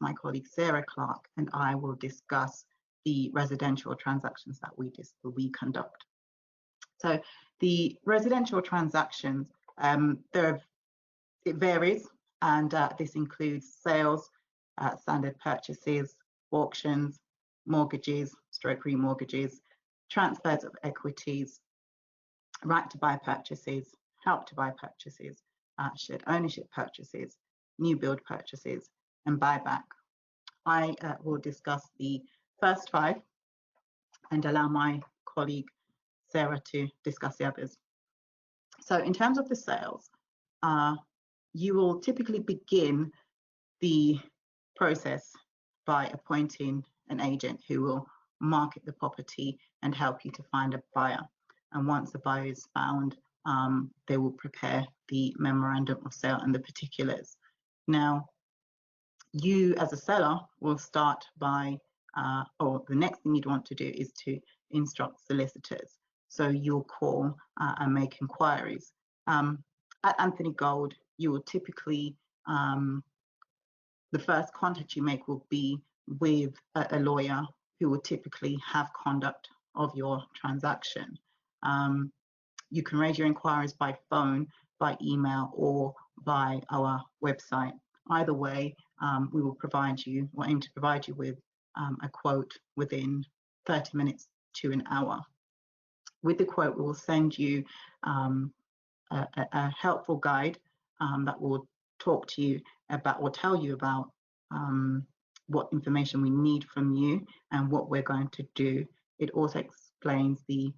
my colleague Sarah Clark, and I will discuss the residential transactions that we conduct. So the residential transactions, it varies, and this includes sales, standard purchases, auctions, mortgages, stroke remortgages, transfers of equities, right to buy purchases, help to buy purchases, shared ownership purchases, new build purchases, and buyback. I will discuss the first 5 and allow my colleague Sarah to discuss the others. So in terms of the sales, you will typically begin the process by appointing an agent who will market the property and help you to find a buyer. And once the buyer is found, they will prepare the memorandum of sale and the particulars. Now, you as a seller will start by, or the next thing you'd want to do is to instruct solicitors. So you'll call and make inquiries. At Anthony Gold, you will typically, the first contact you make will be with a lawyer who will typically have conduct of your transaction. You can raise your inquiries by phone, by email, or by our website. Either way, we will provide you, or aim to provide you with a quote within 30 minutes to an hour. With the quote, we will send you a helpful guide that will talk to you about, or tell you about what information we need from you and what we're going to do. It also explains the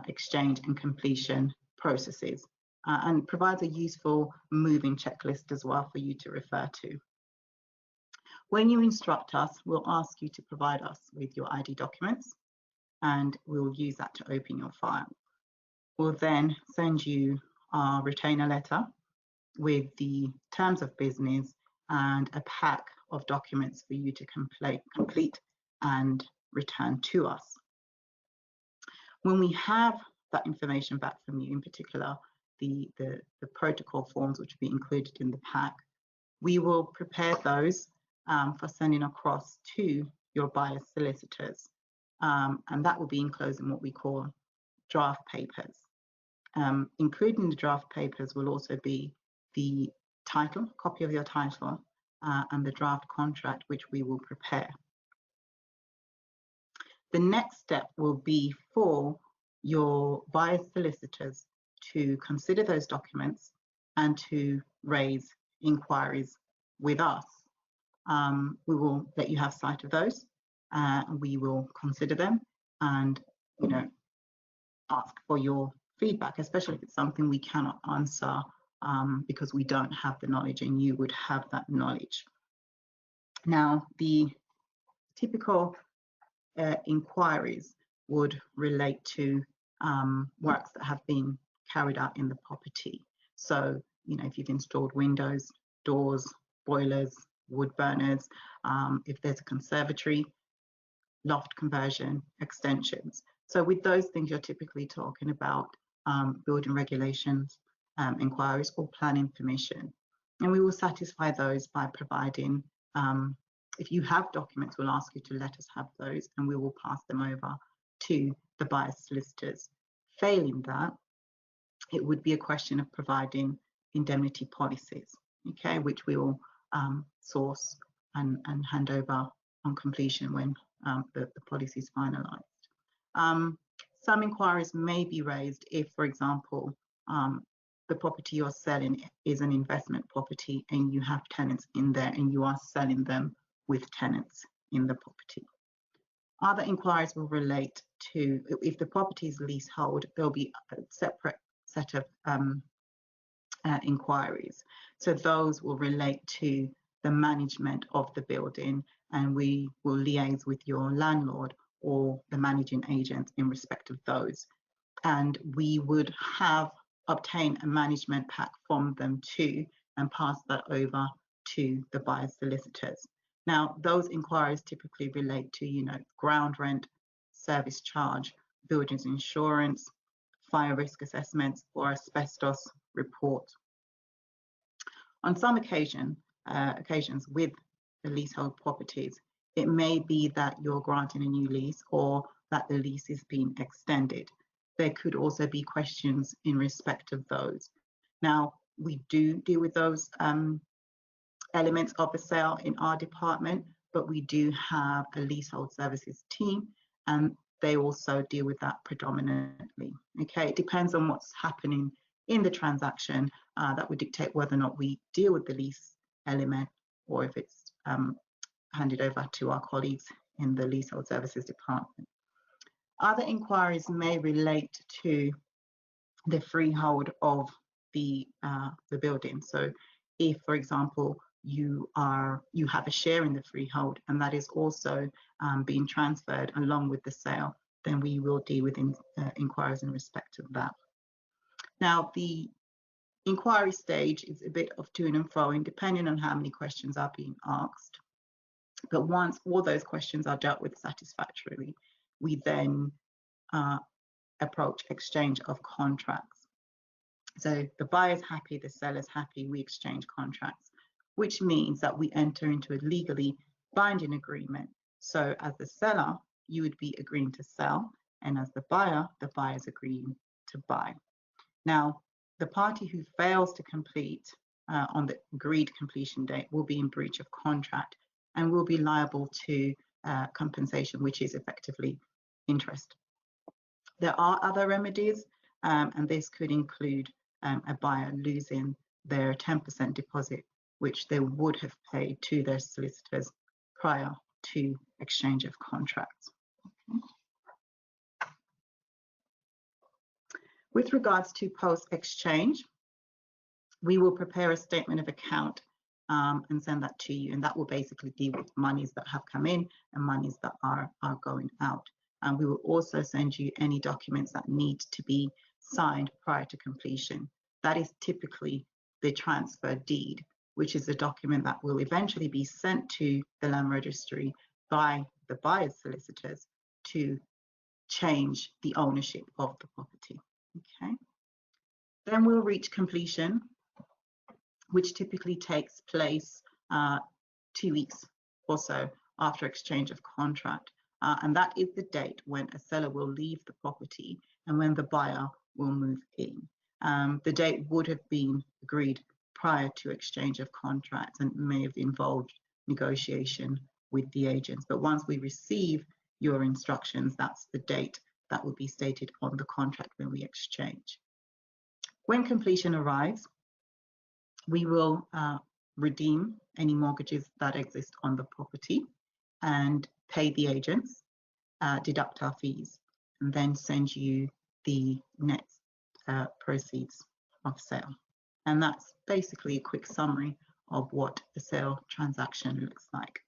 exchange and completion processes and provides a useful moving checklist as well for you to refer to. When you instruct us, we'll ask you to provide us with your ID documents, and we'll use that to open your file. We'll then send you our retainer letter with the terms of business and a pack of documents for you to complete and return to us. When we have that information back from you, in particular the protocol forms which will be included in the pack, we will prepare those for sending across to your buyer's solicitors, and that will be enclosed in what we call draft papers. Including the draft papers will also be the title, copy of your title, and the draft contract which we will prepare. The next step will be for your buyer's solicitors to consider those documents and to raise inquiries with us. We will let you have sight of those. We will consider them and, ask for your feedback, especially if it's something we cannot answer because we don't have the knowledge and you would have that knowledge. Now, the typical inquiries would relate to works that have been carried out in the property. So, if you've installed windows, doors, boilers, wood burners, if there's a conservatory, loft conversion, extensions. So with those things, you're typically talking about building regulations, inquiries, or planning permission. And we will satisfy those by providing, if you have documents, we'll ask you to let us have those and we will pass them over to the buyer's solicitors. Failing that, it would be a question of providing indemnity policies, okay, which we will source and hand over on completion when the policy is finalised. Some inquiries may be raised if, for example, the property you're selling is an investment property and you have tenants in there and you are selling them with tenants in the property. Other inquiries will relate to, if the property is leasehold, there'll be a separate set of inquiries. So those will relate to the management of the building, and we will liaise with your landlord or the managing agent in respect of those. And we would obtain a management pack from them too and pass that over to the buyer's solicitors. Now, those inquiries typically relate to, ground rent, service charge, buildings insurance, fire risk assessments, or asbestos report. On some occasions with the leasehold properties. It may be that you're granting a new lease or that the lease is being extended. There could also be questions in respect of those. Now, we do deal with those elements of the sale in our department, but we do have a leasehold services team, and they also deal with that predominantly. Okay, it depends on what's happening in the transaction that would dictate whether or not we deal with the lease element or if it's handed over to our colleagues in the leasehold services department. Other inquiries may relate to the freehold of the building. So if, for example, you have a share in the freehold and that is also being transferred along with the sale, then we will deal with inquiries in respect of that. Now, the inquiry stage is a bit of to and fro, depending on how many questions are being asked. But once all those questions are dealt with satisfactorily, we then approach exchange of contracts. So the buyer's happy, the seller's happy, we exchange contracts, which means that we enter into a legally binding agreement. So as the seller, you would be agreeing to sell, and as the buyer's agreeing to buy. Now, the party who fails to complete on the agreed completion date will be in breach of contract and will be liable to compensation, which is effectively interest. There are other remedies, and this could include a buyer losing their 10% deposit, which they would have paid to their solicitors prior to exchange of contracts. With regards to post-exchange, we will prepare a statement of account and send that to you, and that will basically deal with monies that have come in and monies that are going out. And we will also send you any documents that need to be signed prior to completion. That is typically the transfer deed, which is a document that will eventually be sent to the land registry by the buyer's solicitors to change the ownership of the property. Okay. Then we'll reach completion, which typically takes place 2 weeks or so after exchange of contract. And that is the date when a seller will leave the property and when the buyer will move in. The date would have been agreed prior to exchange of contracts and may have involved negotiation with the agents. But once we receive your instructions, that's the date that will be stated on the contract when we exchange. When completion arrives, we will redeem any mortgages that exist on the property and pay the agents, deduct our fees, and then send you the net proceeds of sale. And that's basically a quick summary of what the sale transaction looks like.